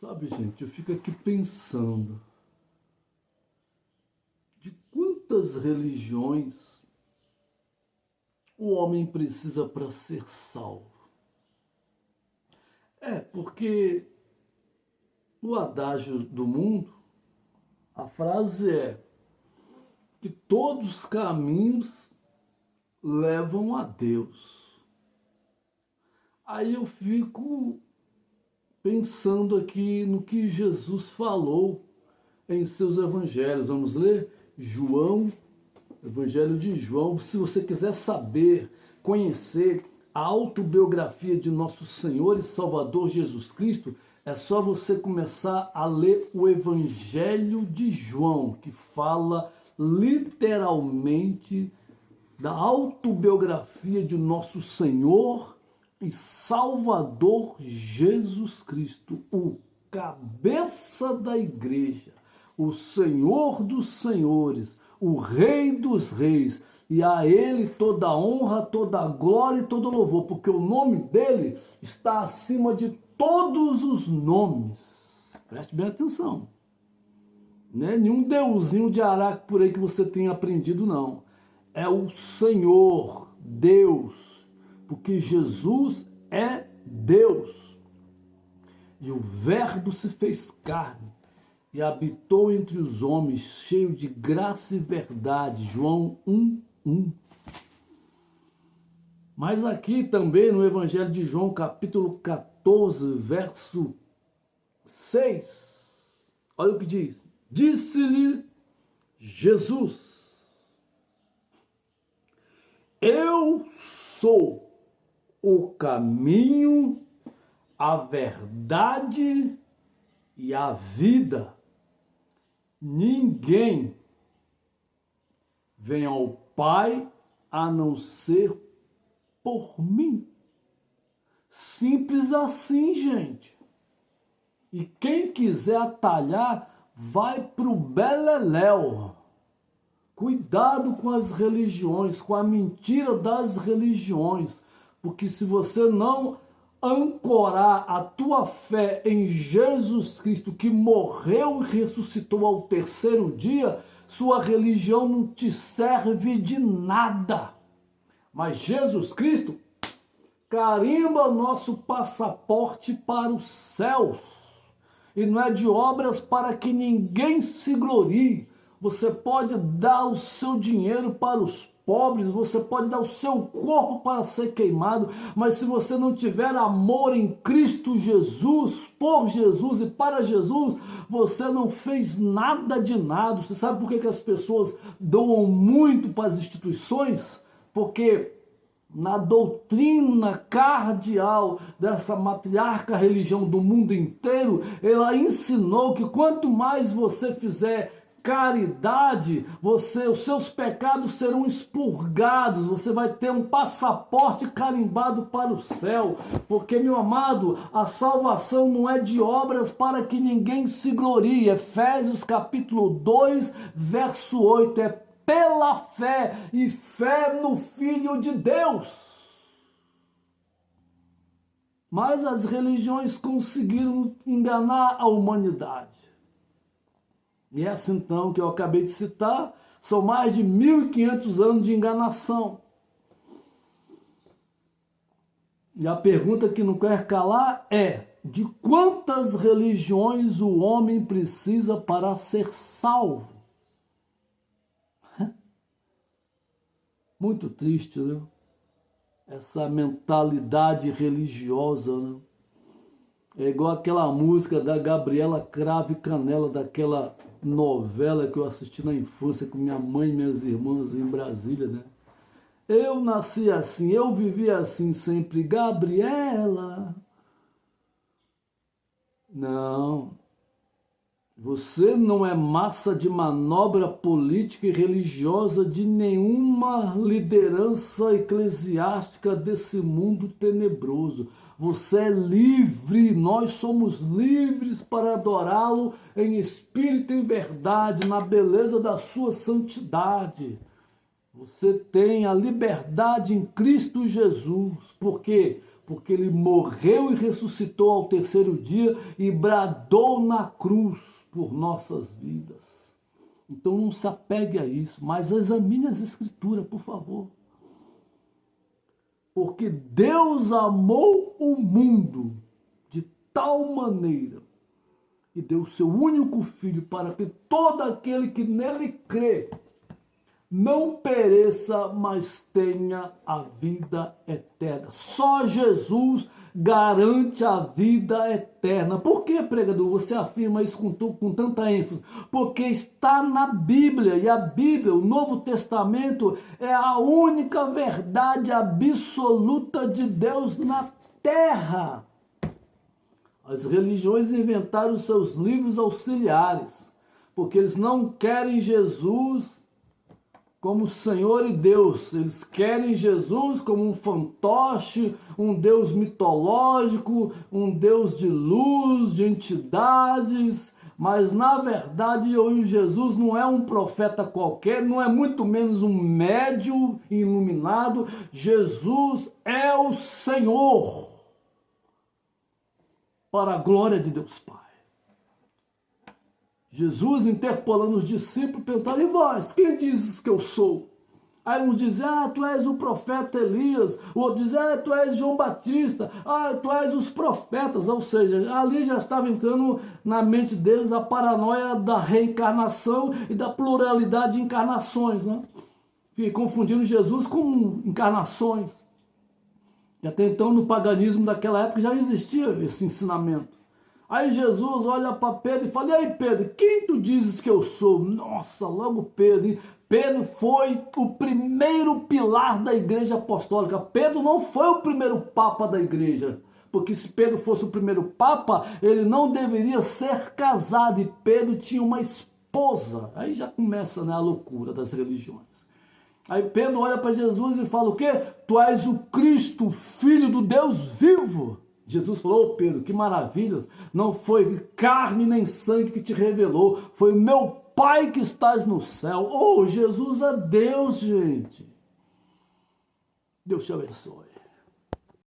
Sabe, gente, eu fico aqui pensando de quantas religiões o homem precisa para ser salvo. Porque no adágio do mundo, a frase é que todos os caminhos levam a Deus. Aí eu fico pensando aqui no que Jesus falou em seus evangelhos. Vamos ler João, Evangelho de João. Se você quiser saber, conhecer a autobiografia de nosso Senhor e Salvador Jesus Cristo, é só você começar a ler o Evangelho de João, que fala literalmente da autobiografia de nosso Senhor e Salvador Jesus Cristo, o cabeça da igreja, o Senhor dos senhores, o Rei dos reis, e a ele toda a honra, toda a glória e todo o louvor, porque o nome dele está acima de todos os nomes. Preste bem atenção. Não é nenhum deusinho de Araque por aí que você tenha aprendido, não. É o Senhor, Deus, porque Jesus é Deus. E o Verbo se fez carne e habitou entre os homens, cheio de graça e verdade. João 1:1. Mas aqui também no Evangelho de João, capítulo 14, verso 6, olha o que diz. Disse-lhe Jesus: eu sou o caminho, a verdade e a vida. Ninguém vem ao Pai a não ser por mim. Simples assim, gente. E quem quiser atalhar, vai pro beleléu. Cuidado com as religiões, com a mentira das religiões, porque se você não ancorar a tua fé em Jesus Cristo, que morreu e ressuscitou ao terceiro dia, sua religião não te serve de nada. Mas Jesus Cristo carimba nosso passaporte para os céus. E não é de obras para que ninguém se glorie. Você pode dar o seu dinheiro para os pobres, você pode dar o seu corpo para ser queimado, mas se você não tiver amor em Cristo Jesus, por Jesus e para Jesus, você não fez nada de nada. Você sabe por que as pessoas doam muito para as instituições? Porque na doutrina cardeal dessa matriarca religião do mundo inteiro, ela ensinou que quanto mais você fizer caridade, os seus pecados serão expurgados, você vai ter um passaporte carimbado para o céu, porque, meu amado, a salvação não é de obras para que ninguém se glorie. Efésios capítulo 2, verso 8, é pela fé e fé no Filho de Deus. Mas as religiões conseguiram enganar a humanidade. E essa então que eu acabei de citar, são mais de 1.500 anos de enganação. E a pergunta que não quer calar é: de quantas religiões o homem precisa para ser salvo? Muito triste, né? Essa mentalidade religiosa, né? É igual aquela música da Gabriela Cravo e Canela, daquela novela que eu assisti na infância com minha mãe e minhas irmãs em Brasília, né? Eu nasci assim, eu vivi assim sempre, Gabriela. Não. Você não é massa de manobra política e religiosa de nenhuma liderança eclesiástica desse mundo tenebroso. Você é livre, nós somos livres para adorá-lo em espírito e em verdade, na beleza da sua santidade. Você tem a liberdade em Cristo Jesus. Por quê? porque ele morreu e ressuscitou ao terceiro dia e bradou na cruz por nossas vidas. Então não se apegue a isso, mas examine as Escrituras, por favor. Porque Deus amou o mundo de tal maneira que deu o seu único Filho para que todo aquele que nele crê não pereça, mas tenha a vida eterna. Só Jesus garante a vida eterna. Por que, pregador, você afirma isso com tanta ênfase? Porque está na Bíblia, e a Bíblia, o Novo Testamento, é a única verdade absoluta de Deus na terra. As religiões inventaram seus livros auxiliares, porque eles não querem Jesus como Senhor e Deus. Eles querem Jesus como um fantoche, um Deus mitológico, um Deus de luz, de entidades. Mas, na verdade, Jesus não é um profeta qualquer, não é muito menos um médium iluminado. Jesus é o Senhor, para a glória de Deus Pai. Jesus, interpelando os discípulos, perguntaram: e vós, quem dizes que eu sou? Aí uns dizem: tu és o profeta Elias. O outro diz: tu és João Batista. Tu és os profetas. Ou seja, ali já estava entrando na mente deles a paranoia da reencarnação e da pluralidade de encarnações, né? E confundindo Jesus com encarnações. E até então, no paganismo daquela época, já existia esse ensinamento. Aí Jesus olha para Pedro e fala: e aí, Pedro, quem tu dizes que eu sou? Nossa, logo Pedro. Pedro foi o primeiro pilar da igreja apostólica. Pedro não foi o primeiro papa da igreja. Porque se Pedro fosse o primeiro papa, ele não deveria ser casado. E Pedro tinha uma esposa. Aí já começa, né, a loucura das religiões. Aí Pedro olha para Jesus e fala: o quê? Tu és o Cristo, filho do Deus vivo. Jesus falou: Pedro, que maravilhas, não foi carne nem sangue que te revelou, foi o meu Pai que estás no céu. Jesus é Deus, gente. Deus te abençoe.